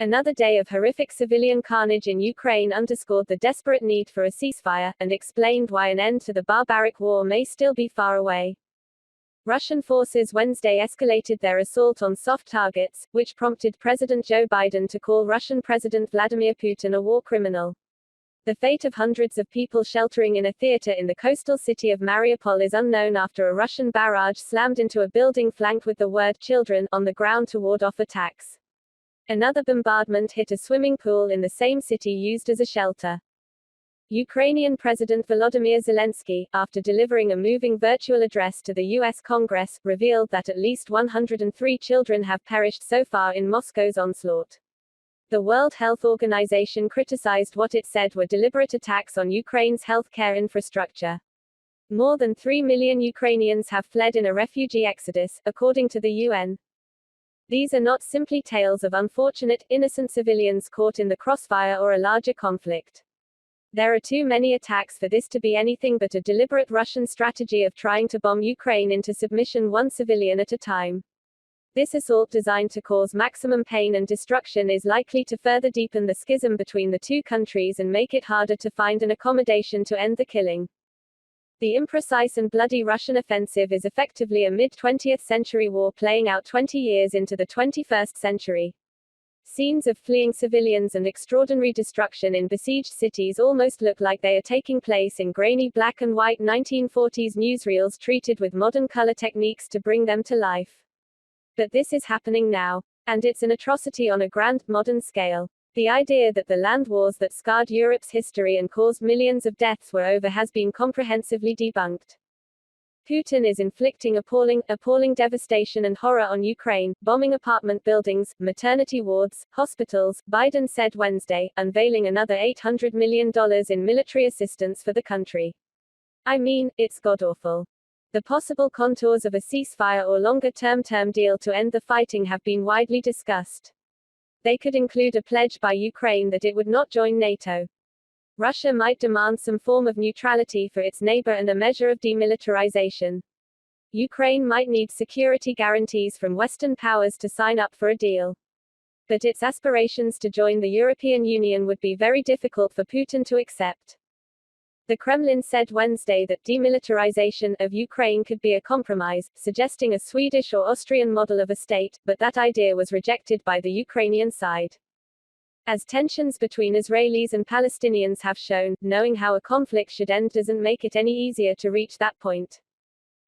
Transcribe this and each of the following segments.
Another day of horrific civilian carnage in Ukraine underscored the desperate need for a ceasefire, and explained why an end to the barbaric war may still be far away. Russian forces Wednesday escalated their assault on soft targets, which prompted President Joe Biden to call Russian President Vladimir Putin a war criminal. The fate of hundreds of people sheltering in a theater in the coastal city of Mariupol is unknown after a Russian barrage slammed into a building flanked with the word "children" on the ground to ward off attacks. Another bombardment hit a swimming pool in the same city used as a shelter. Ukrainian President Volodymyr Zelensky, after delivering a moving virtual address to the U.S. Congress, revealed that at least 103 children have perished so far in Moscow's onslaught. The World Health Organization criticized what it said were deliberate attacks on Ukraine's healthcare infrastructure. More than 3 million Ukrainians have fled in a refugee exodus, according to the UN. These are not simply tales of unfortunate, innocent civilians caught in the crossfire or a larger conflict. There are too many attacks for this to be anything but a deliberate Russian strategy of trying to bomb Ukraine into submission one civilian at a time. This assault, designed to cause maximum pain and destruction, is likely to further deepen the schism between the two countries and make it harder to find an accommodation to end the killing. The imprecise and bloody Russian offensive is effectively a mid-20th century war playing out 20 years into the 21st century. Scenes of fleeing civilians and extraordinary destruction in besieged cities almost look like they are taking place in grainy black and white 1940s newsreels treated with modern color techniques to bring them to life. But this is happening now. And it's an atrocity on a grand, modern scale. The idea that the land wars that scarred Europe's history and caused millions of deaths were over has been comprehensively debunked. Putin is inflicting appalling devastation and horror on Ukraine, bombing apartment buildings, maternity wards, hospitals, Biden said Wednesday, unveiling another $800 million in military assistance for the country. I mean, it's godawful. The possible contours of a ceasefire or longer-term deal to end the fighting have been widely discussed. They could include a pledge by Ukraine that it would not join NATO. Russia might demand some form of neutrality for its neighbor and a measure of demilitarization. Ukraine might need security guarantees from Western powers to sign up for a deal. But its aspirations to join the European Union would be very difficult for Putin to accept. The Kremlin said Wednesday that demilitarization of Ukraine could be a compromise, suggesting a Swedish or Austrian model of a state, but that idea was rejected by the Ukrainian side. As tensions between Israelis and Palestinians have shown, knowing how a conflict should end doesn't make it any easier to reach that point.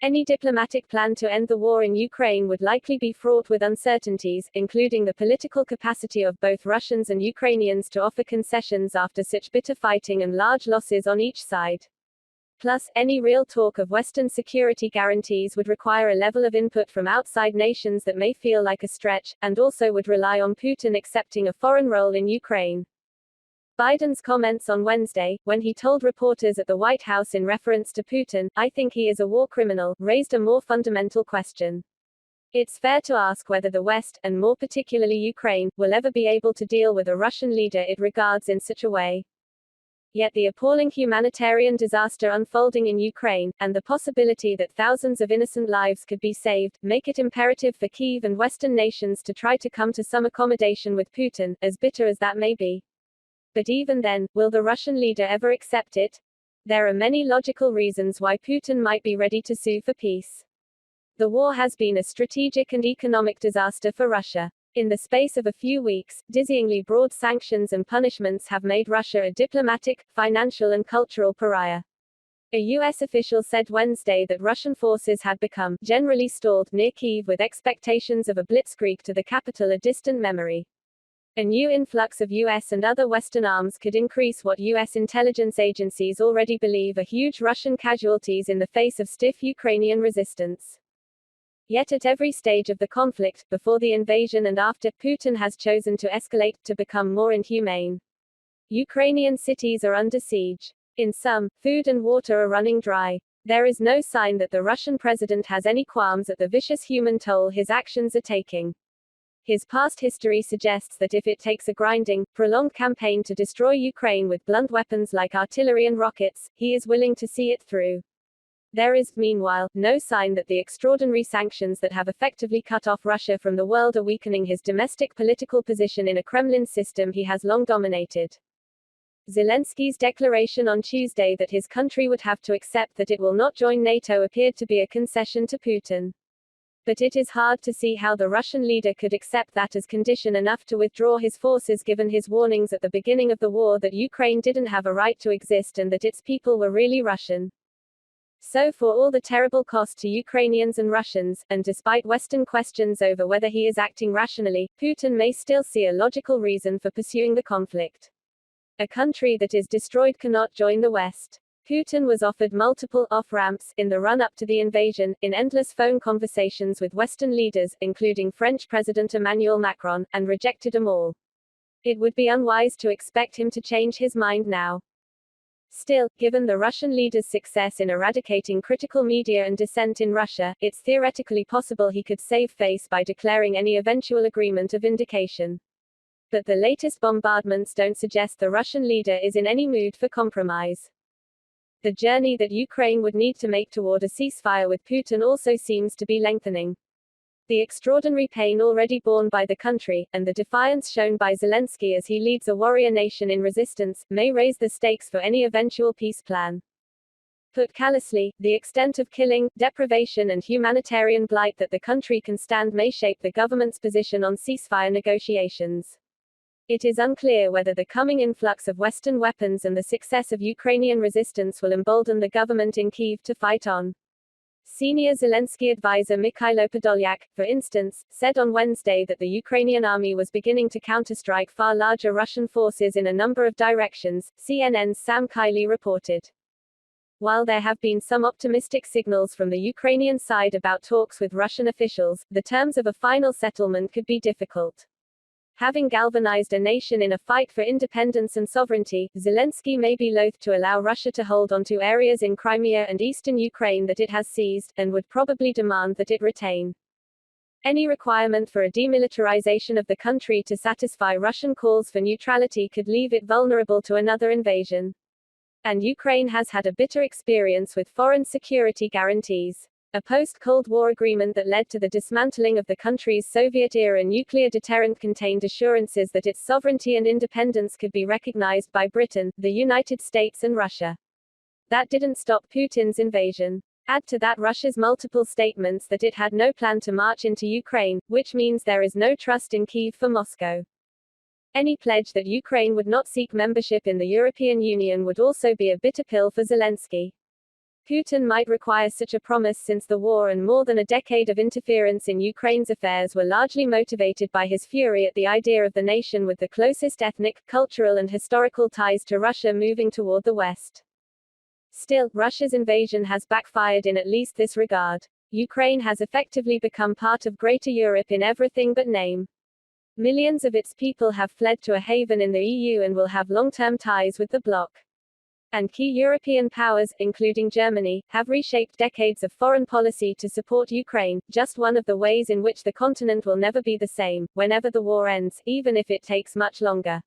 Any diplomatic plan to end the war in Ukraine would likely be fraught with uncertainties, including the political capacity of both Russians and Ukrainians to offer concessions after such bitter fighting and large losses on each side. Plus, any real talk of Western security guarantees would require a level of input from outside nations that may feel like a stretch, and also would rely on Putin accepting a foreign role in Ukraine. Biden's comments on Wednesday, when he told reporters at the White House in reference to Putin, "I think he is a war criminal," raised a more fundamental question. It's fair to ask whether the West, and more particularly Ukraine, will ever be able to deal with a Russian leader it regards in such a way. Yet the appalling humanitarian disaster unfolding in Ukraine, and the possibility that thousands of innocent lives could be saved, make it imperative for Kyiv and Western nations to try to come to some accommodation with Putin, as bitter as that may be. But even then, will the Russian leader ever accept it? There are many logical reasons why Putin might be ready to sue for peace. The war has been a strategic and economic disaster for Russia. In the space of a few weeks, dizzyingly broad sanctions and punishments have made Russia a diplomatic, financial and cultural pariah. A U.S. official said Wednesday that Russian forces had become generally stalled near Kyiv, with expectations of a blitzkrieg to the capital a distant memory. A new influx of U.S. and other Western arms could increase what U.S. intelligence agencies already believe are huge Russian casualties in the face of stiff Ukrainian resistance. Yet at every stage of the conflict, before the invasion and after, Putin has chosen to escalate, to become more inhumane. Ukrainian cities are under siege. In some, food and water are running dry. There is no sign that the Russian president has any qualms at the vicious human toll his actions are taking. His past history suggests that if it takes a grinding, prolonged campaign to destroy Ukraine with blunt weapons like artillery and rockets, he is willing to see it through. There is, meanwhile, no sign that the extraordinary sanctions that have effectively cut off Russia from the world are weakening his domestic political position in a Kremlin system he has long dominated. Zelensky's declaration on Tuesday that his country would have to accept that it will not join NATO appeared to be a concession to Putin. But it is hard to see how the Russian leader could accept that as condition enough to withdraw his forces given his warnings at the beginning of the war that Ukraine didn't have a right to exist and that its people were really Russian. So for all the terrible cost to Ukrainians and Russians, and despite Western questions over whether he is acting rationally, Putin may still see a logical reason for pursuing the conflict. A country that is destroyed cannot join the West. Putin was offered multiple off-ramps in the run-up to the invasion, in endless phone conversations with Western leaders, including French President Emmanuel Macron, and rejected them all. It would be unwise to expect him to change his mind now. Still, given the Russian leader's success in eradicating critical media and dissent in Russia, it's theoretically possible he could save face by declaring any eventual agreement a vindication. But the latest bombardments don't suggest the Russian leader is in any mood for compromise. The journey that Ukraine would need to make toward a ceasefire with Putin also seems to be lengthening. The extraordinary pain already borne by the country, and the defiance shown by Zelensky as he leads a warrior nation in resistance, may raise the stakes for any eventual peace plan. Put callously, the extent of killing, deprivation and humanitarian blight that the country can stand may shape the government's position on ceasefire negotiations. It is unclear whether the coming influx of Western weapons and the success of Ukrainian resistance will embolden the government in Kyiv to fight on. Senior Zelensky advisor Mikhailo Podolyak, for instance, said on Wednesday that the Ukrainian army was beginning to counterstrike far larger Russian forces in a number of directions, CNN's Sam Kiley reported. While there have been some optimistic signals from the Ukrainian side about talks with Russian officials, the terms of a final settlement could be difficult. Having galvanized a nation in a fight for independence and sovereignty, Zelensky may be loath to allow Russia to hold onto areas in Crimea and eastern Ukraine that it has seized, and would probably demand that it retain. Any requirement for a demilitarization of the country to satisfy Russian calls for neutrality could leave it vulnerable to another invasion. And Ukraine has had a bitter experience with foreign security guarantees. A post-Cold War agreement that led to the dismantling of the country's Soviet-era nuclear deterrent contained assurances that its sovereignty and independence could be recognized by Britain, the United States and Russia. That didn't stop Putin's invasion. Add to that Russia's multiple statements that it had no plan to march into Ukraine, which means there is no trust in Kyiv for Moscow. Any pledge that Ukraine would not seek membership in the European Union would also be a bitter pill for Zelensky. Putin might require such a promise since the war and more than a decade of interference in Ukraine's affairs were largely motivated by his fury at the idea of the nation with the closest ethnic, cultural and historical ties to Russia moving toward the West. Still, Russia's invasion has backfired in at least this regard. Ukraine has effectively become part of Greater Europe in everything but name. Millions of its people have fled to a haven in the EU and will have long-term ties with the bloc. And key European powers, including Germany, have reshaped decades of foreign policy to support Ukraine, just one of the ways in which the continent will never be the same, whenever the war ends, even if it takes much longer.